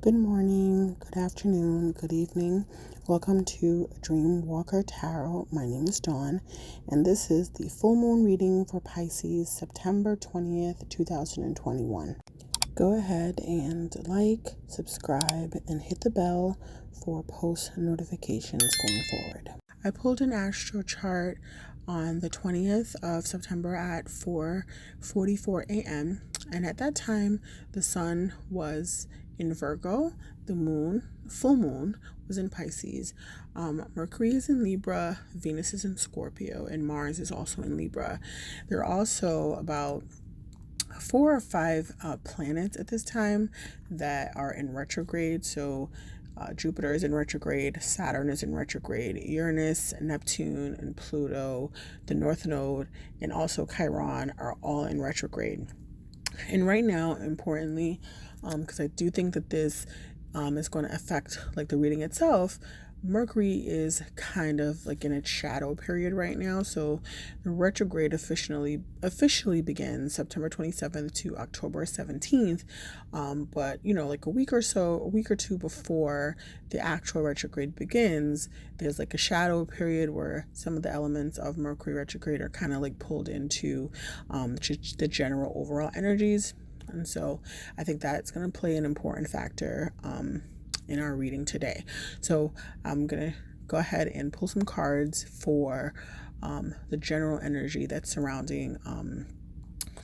Good morning, good afternoon, good evening. Welcome to Dreamwalker Tarot. My name is Dawn, and this is the full moon reading for Pisces, September 20th, 2021. Go ahead and like, subscribe, and hit the bell for post notifications going forward. I pulled an astro chart on the 20th of September at 4:44 a.m. and at that time the sun was in Virgo, the moon, full moon, was in Pisces. Mercury is in Libra, Venus is in Scorpio, and Mars is also in Libra. There are also about 4 or 5 planets at this time that are in retrograde. So Jupiter is in retrograde, Saturn is in retrograde, Uranus, Neptune, and Pluto, the North Node, and also Chiron are all in retrograde. And right now, importantly, because I do think that this is going to affect like the reading itself, Mercury is kind of like in its shadow period right now. So the retrograde officially begins September 27th to October 17th. But like a week or two before the actual retrograde begins, there's like a shadow period where some of the elements of Mercury retrograde are kind of like pulled into the general overall energies. And so I think that's going to play an important factor in our reading today. So I'm going to go ahead and pull some cards for the general energy that's surrounding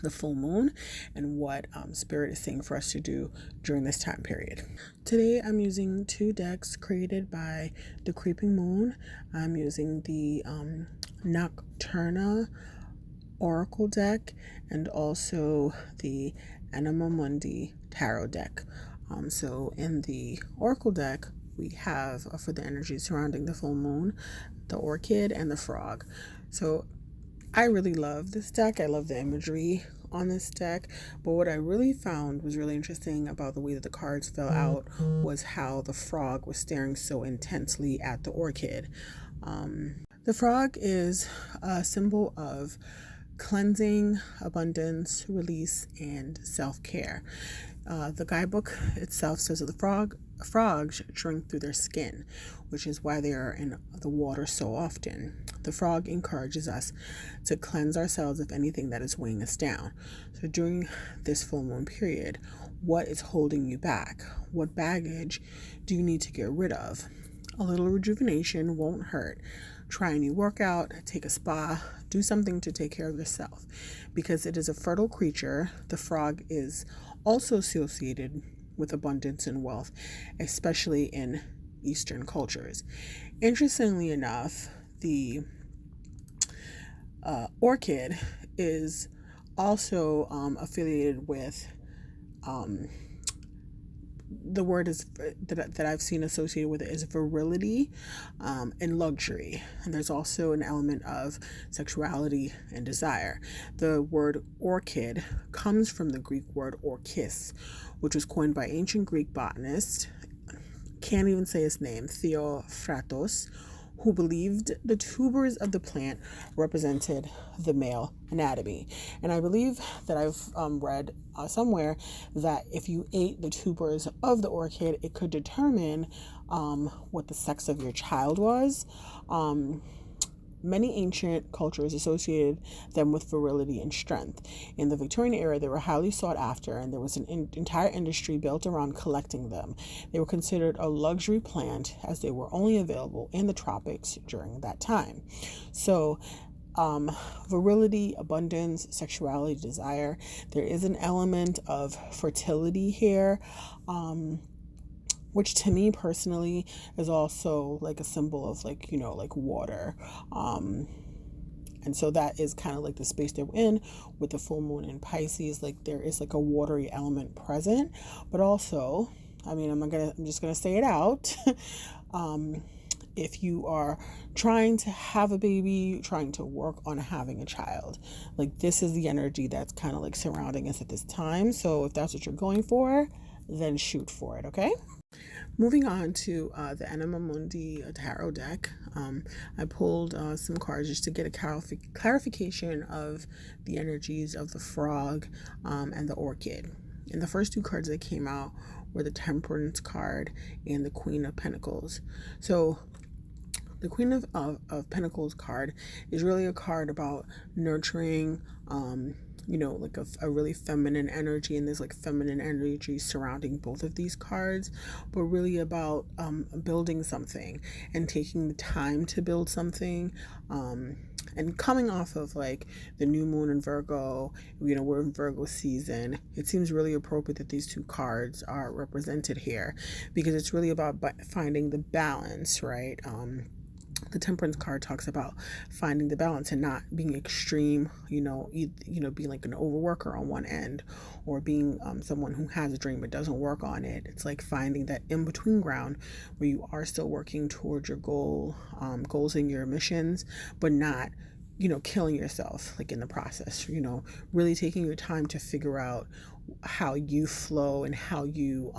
the full moon and what Spirit is saying for us to do during this time period. Today I'm using 2 decks created by the Creeping Moon. I'm using the Nocturna Oracle deck and also the Anima Mundi Tarot deck. So in the Oracle deck, we have for the energy surrounding the full moon, the orchid and the frog. So I really love this deck. I love the imagery on this deck. But what I really found was really interesting about the way that the cards fell out was how the frog was staring so intensely at the orchid. The frog is a symbol of cleansing, abundance, release, and self-care. The guidebook itself says that frogs drink through their skin, which is why they are in the water so often. The frog encourages us to cleanse ourselves of anything that is weighing us down. So during this full moon period, what is holding you back? What baggage do you need to get rid of? A little rejuvenation won't hurt. Try a new workout, take a spa, do something to take care of yourself. Because it is a fertile creature, the frog is also associated with abundance and wealth, especially in Eastern cultures. Interestingly enough, the orchid is also affiliated with the word is that I've seen associated with it is virility and luxury. And there's also an element of sexuality and desire. The word orchid comes from the Greek word orchis, which was coined by ancient Greek botanist, can't even say his name, Theophrastus, who believed the tubers of the plant represented the male anatomy. And I believe that I've read somewhere that if you ate the tubers of the orchid, it could determine what the sex of your child was. Many ancient cultures associated them with virility and strength. In the Victorian era, they were highly sought after, and there was an entire industry built around collecting them. They were considered a luxury plant as they were only available in the tropics during that time. So virility, abundance, sexuality, desire. There is an element of fertility here, which to me personally is also like a symbol of like water. And so that is kind of like the space that we're in with the full moon in Pisces. Like there is like a watery element present, but also, I'm just gonna say it out. If you are trying to have a baby, trying to work on having a child, like this is the energy that's kind of like surrounding us at this time. So if that's what you're going for, then shoot for it, okay? Moving on to the Anima Mundi Tarot deck, I pulled some cards just to get a clarification of the energies of the frog and the orchid. And the first 2 cards that came out were the Temperance card and the Queen of Pentacles. So the Queen of Pentacles card is really a card about nurturing, like a really feminine energy, and there's like feminine energy surrounding both of these cards, but really about building something and taking the time to build something. And coming off of like the new moon in Virgo, we're in Virgo season, it seems really appropriate that these two cards are represented here, because it's really about finding the balance, right? The Temperance card talks about finding the balance and not being extreme, being like an overworker on one end, or being someone who has a dream but doesn't work on it. It's like finding that in between ground where you are still working towards your goals and your missions, but not killing yourself like in the process, really taking your time to figure out how you flow and how you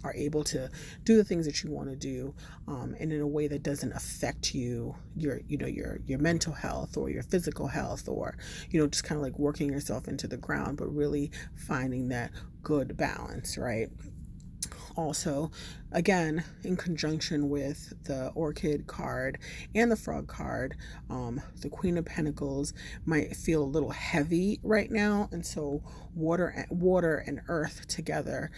are able to do the things that you want to do, and in a way that doesn't affect your mental health or your physical health, or just kind of like working yourself into the ground, but really finding that good balance, right? Also, again, in conjunction with the Orchid card and the Frog card, the Queen of Pentacles might feel a little heavy right now, and so water and earth together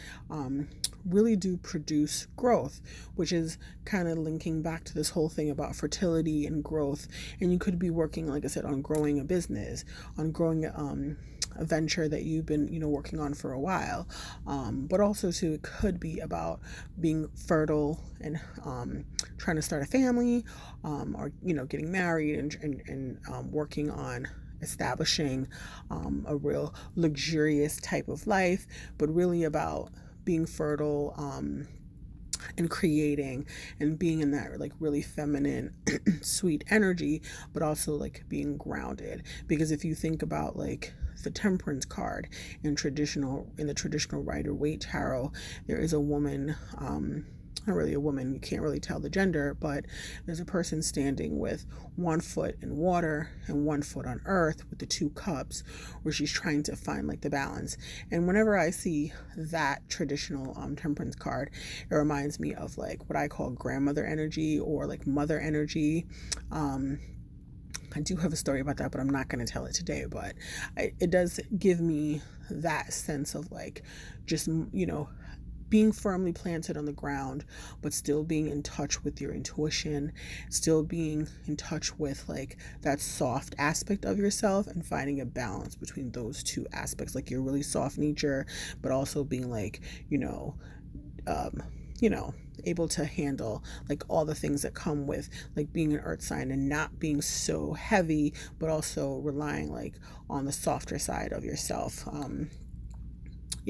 really do produce growth, which is kind of linking back to this whole thing about fertility and growth. And you could be working, like I said, on growing a business, on growing a venture that you've been working on for a while, but also too, it could be about being fertile and trying to start a family, or getting married and working on establishing a real luxurious type of life, but really about being fertile, and creating and being in that like really feminine sweet energy, but also like being grounded. Because if you think about like the Temperance card in the traditional Rider-Waite tarot, there is a woman, not really a woman, you can't really tell the gender, but there's a person standing with one foot in water and one foot on earth with the two cups, where she's trying to find like the balance. And whenever I see that traditional Temperance card, it reminds me of like what I call grandmother energy, or like mother energy. I do have a story about that, but I'm not going to tell it today. But it does give me that sense of like just, being firmly planted on the ground, but still being in touch with your intuition, still being in touch with like that soft aspect of yourself, and finding a balance between those two aspects, like your really soft nature, but also being like, able to handle like all the things that come with like being an earth sign, and not being so heavy, but also relying like on the softer side of yourself.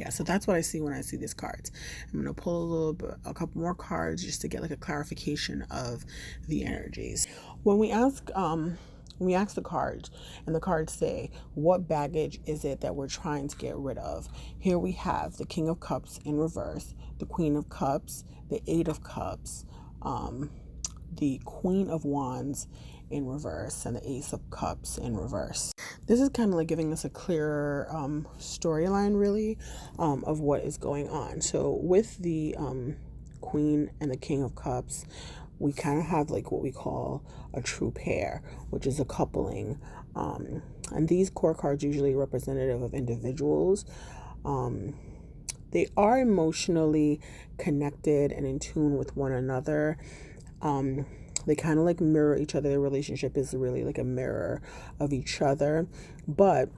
So that's what I see when I see these cards. I'm going to pull a couple more cards just to get like a clarification of the energies. When we ask the cards, and the cards say, what baggage is it that we're trying to get rid of? Here we have the King of Cups in reverse, the Queen of Cups, the Eight of Cups, the Queen of Wands in reverse, and the Ace of Cups in reverse. This is kind of like giving us a clearer storyline, really, of what is going on. So with the Queen and the King of Cups, we kind of have like what we call a true pair, which is a coupling. And these core cards usually representative of individuals. They are emotionally connected and in tune with one another. They kind of like mirror each other. Their relationship is really like a mirror of each other. But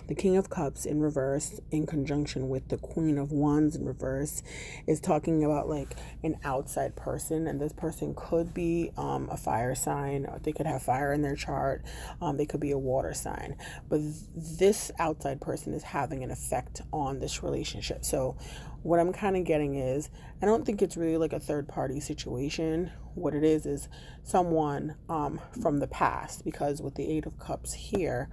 the King of Cups in reverse, in conjunction with the Queen of Wands in reverse, is talking about like an outside person. And this person could be a fire sign, or they could have fire in their chart. They could be a water sign. But this outside person is having an effect on this relationship. So what I'm kind of getting is, I don't think it's really like a third party situation. What it is someone from the past, because with the Eight of Cups here,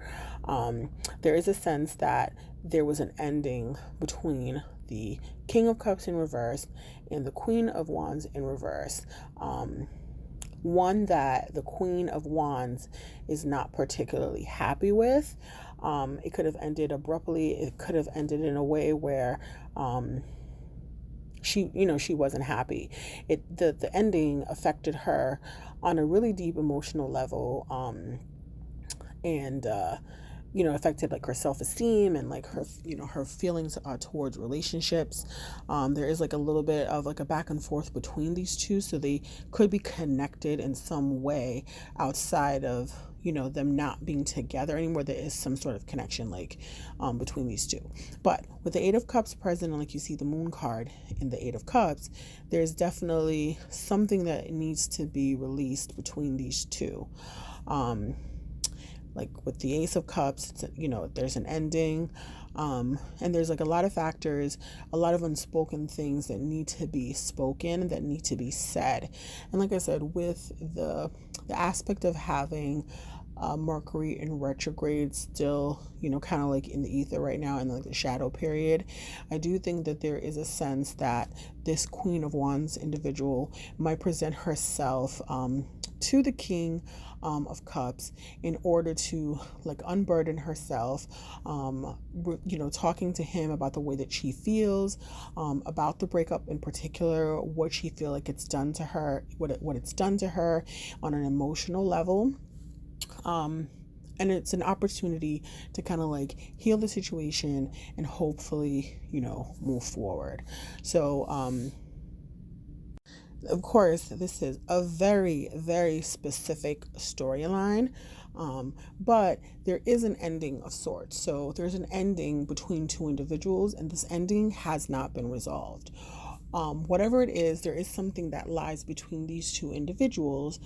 there is a sense that there was an ending between the King of Cups in reverse and the Queen of Wands in reverse. One that the Queen of Wands is not particularly happy with. It could have ended abruptly. It could have ended in a way where she wasn't happy. The ending affected her on a really deep emotional level, and affected like her self-esteem and like her feelings towards relationships. There is like a little bit of like a back and forth between these two, so they could be connected in some way outside of them not being together anymore. There is some sort of connection like between these two. But with the Eight of Cups present, and like you see the Moon card in the Eight of Cups, there's definitely something that needs to be released between these two. Like with the Ace of Cups, there's an ending, and there's like a lot of factors, a lot of unspoken things that need to be spoken, that need to be said. And like I said, with the aspect of having Mercury in retrograde still, kind of like in the ether right now, in like the shadow period, I do think that there is a sense that this Queen of Wands individual might present herself to the King of Cups in order to like unburden herself, talking to him about the way that she feels, about the breakup in particular, what she feel like it's done to her, what it's done to her on an emotional level. And it's an opportunity to kind of like heal the situation and hopefully, move forward. So, of course, this is a very, very specific storyline, but there is an ending of sorts. So there's an ending between two individuals, and this ending has not been resolved. Whatever it is, there is something that lies between these two individuals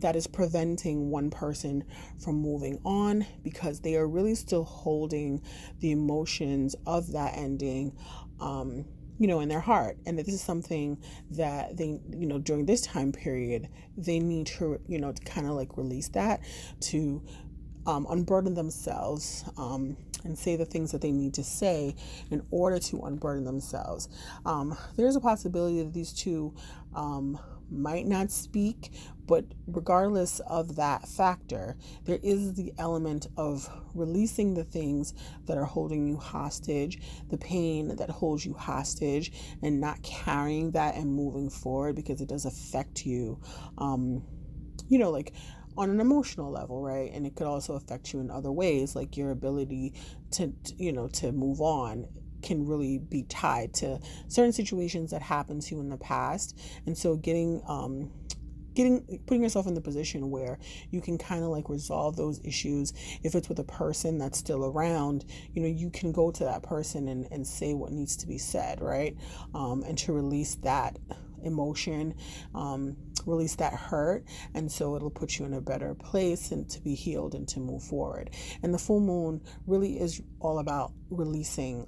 that is preventing one person from moving on, because they are really still holding the emotions of that ending in their heart. And that this is something that they, during this time period, they need to, to kind of like release that, to unburden themselves, and say the things that they need to say in order to unburden themselves. There's a possibility that these two might not speak, but regardless of that factor, there is the element of releasing the things that are holding you hostage, the pain that holds you hostage, and not carrying that and moving forward, because it does affect you, like on an emotional level, right? And it could also affect you in other ways, like your ability to move on can really be tied to certain situations that happened to you in the past. And so putting yourself in the position where you can kind of like resolve those issues. If it's with a person that's still around, you can go to that person and say what needs to be said, right? And to release that emotion, release that hurt, and so it'll put you in a better place and to be healed and to move forward. And the full moon really is all about releasing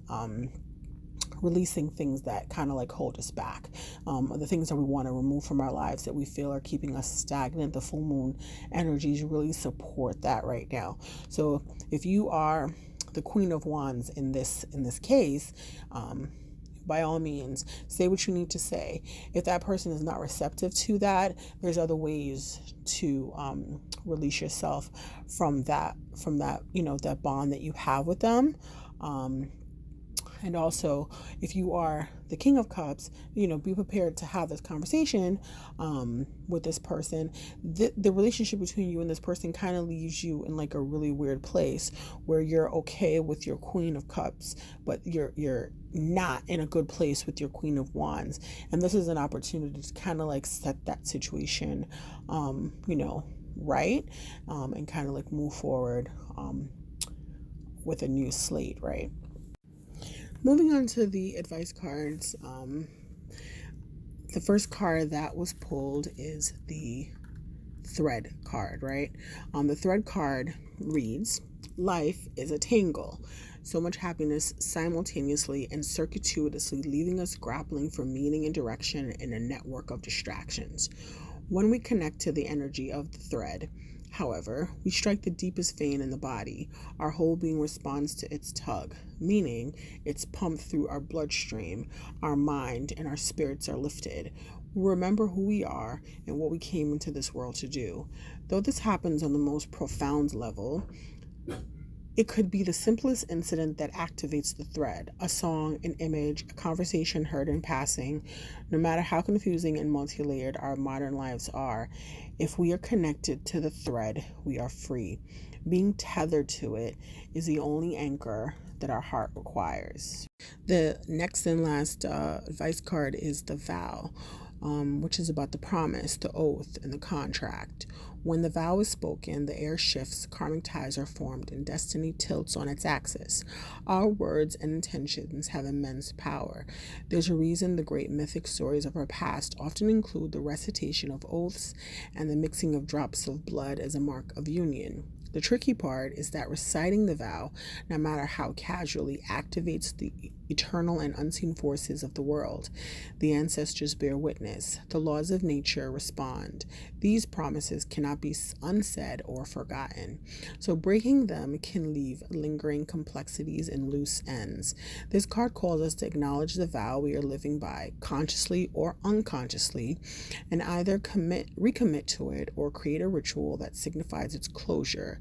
things that kind of like hold us back, the things that we want to remove from our lives that we feel are keeping us stagnant. The full moon energies really support that right now. So if you are the Queen of Wands in this case, by all means, say what you need to say. If that person is not receptive to that, there's other ways to release yourself from that that bond that you have with them. And also, if you are the King of Cups, be prepared to have this conversation with this person. The relationship between you and this person kind of leaves you in like a really weird place where you're okay with your Queen of Cups, but you're not in a good place with your Queen of Wands. And this is an opportunity to kind of like set that situation, right, and kind of like move forward with a new slate, right? Moving on to the advice cards, the first card that was pulled is the Thread card, right? The Thread card reads, life is a tangle. So much happiness simultaneously and circuitously, leaving us grappling for meaning and direction in a network of distractions. When we connect to the energy of the thread, however, we strike the deepest vein in the body. Our whole being responds to its tug, meaning it's pumped through our bloodstream, our mind, and our spirits are lifted. We remember who we are and what we came into this world to do. Though this happens on the most profound level, It could be the simplest incident that activates the thread, a song, an image, a conversation heard in passing. No matter how confusing and multi-layered our modern lives are, if we are connected to the thread, we are free. Being tethered to it is the only anchor that our heart requires. The next and last advice card is the vow, which is about the promise, the oath, and the contract. When the vow is spoken, the air shifts, karmic ties are formed, and destiny tilts on its axis. Our words and intentions have immense power. There's a reason the great mythic stories of our past often include the recitation of oaths and the mixing of drops of blood as a mark of union. The tricky part is that reciting the vow, no matter how casually, activates the eternal and unseen forces of the world. The ancestors bear witness. The laws of nature respond. These promises cannot be unsaid or forgotten. So breaking them can leave lingering complexities and loose ends. This card calls us to acknowledge the vow we are living by, consciously or unconsciously, and either recommit to it or create a ritual that signifies its closure.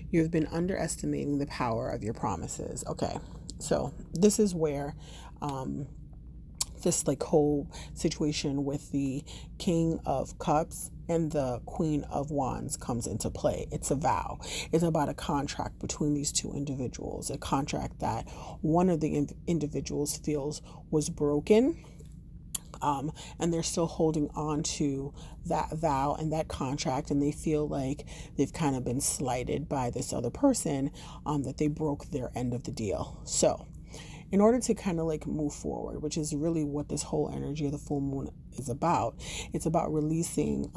You've been underestimating the power of your promises. Okay, so this is where this whole situation with the King of Cups and the Queen of Wands comes into play. It's a vow. It's about a contract between these two individuals, a contract that one of the individuals feels was broken. And they're still holding on to that vow and that contract, and they feel like they've kind of been slighted by this other person, that they broke their end of the deal. So in order to kind of move forward, which is really what this whole energy of the full moon is about, it's about releasing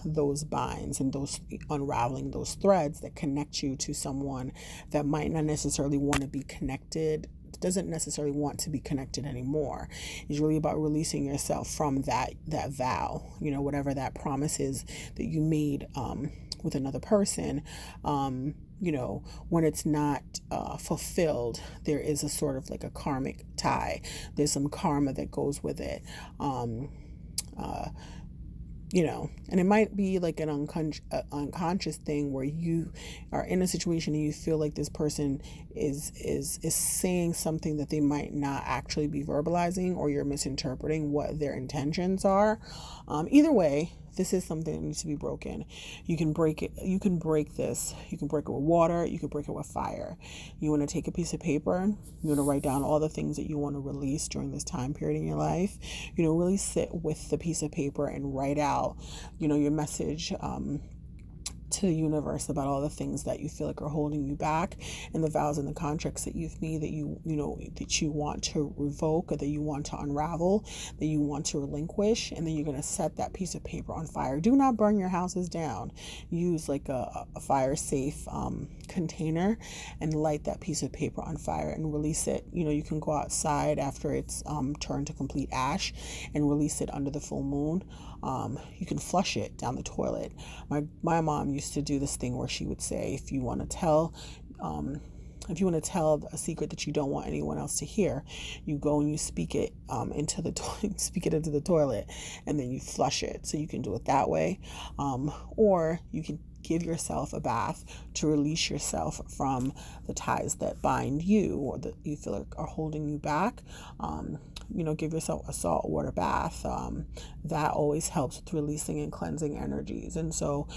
those binds and those unraveling those threads that connect you to someone that might not necessarily want to be connected, doesn't necessarily want to be connected anymore. It's really about releasing yourself from that vow, whatever that promise is that you made with another person. When it's not fulfilled, there is a sort of a karmic tie. There's some karma that goes with it. And it might be an unconscious thing where you are in a situation and you feel like this person is saying something that they might not actually be verbalizing, or you're misinterpreting what their intentions are. Either way, this is something that needs to be broken. You can break it. You can break this. You can break it with water. You can break it with fire. You want to take a piece of paper. You want to write down all the things that you want to release during this time period in your life. Really sit with the piece of paper and write out, your message to the universe about all the things that you feel like are holding you back, and the vows and the contracts that you've made that that you want to revoke, or that you want to unravel, that you want to relinquish. And then you're going to set that piece of paper on fire. Do not burn your houses down. Use a fire safe container and light that piece of paper on fire and release it. You can go outside after it's turned to complete ash and release it under the full moon. You can flush it down the toilet. My mom used to do this thing where she would say, if you want to tell a secret that you don't want anyone else to hear, you go and you speak it into the toilet, and then you flush it. So you can do it that way, or you can give yourself a bath to release yourself from the ties that bind you or that you feel like are holding you back. Give yourself a salt water bath. That always helps with releasing and cleansing energies. And so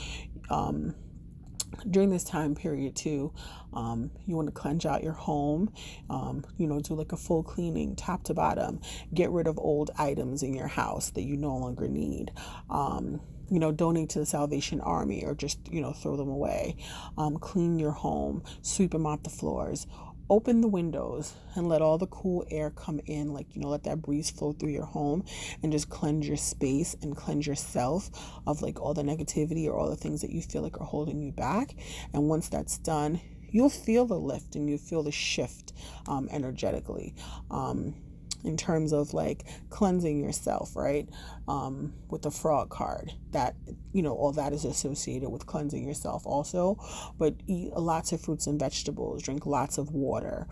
during this time period too, you want to cleanse out your home, do a full cleaning top to bottom, get rid of old items in your house that you no longer need. Donate to the Salvation Army, or just, throw them away. Clean your home, sweep and mop the floors. Open the windows and let all the cool air come in, let that breeze flow through your home, and just cleanse your space and cleanse yourself of all the negativity or all the things that you feel like are holding you back. And once that's done, you'll feel the lift and you feel the shift energetically. in terms of like cleansing yourself, right? With the frog card, that, all that is associated with cleansing yourself also. But eat lots of fruits and vegetables, drink lots of water.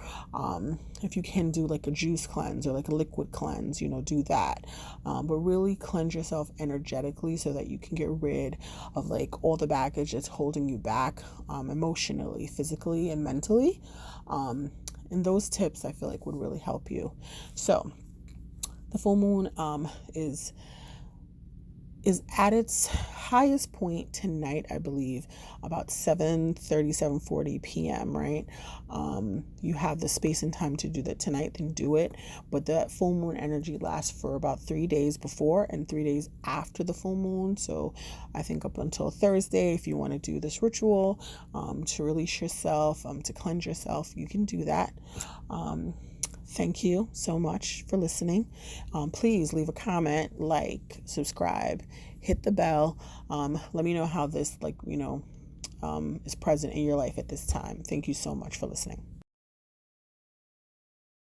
If you can do like a juice cleanse or like a liquid cleanse, do that. But really cleanse yourself energetically so that you can get rid of like all the baggage that's holding you back, emotionally, physically, and mentally. And those tips I feel like would really help you. So the full moon is at its highest point tonight, I believe, about 7:30, 7:40 p.m., right? You have the space and time to do that tonight, then do it. But that full moon energy lasts for about 3 days before and 3 days after the full moon. So I think up until Thursday, if you want to do this ritual to release yourself, to cleanse yourself, you can do that. Thank you so much for listening. Please leave a comment, like, subscribe, hit the bell. Let me know how this, is present in your life at this time. Thank you so much for listening.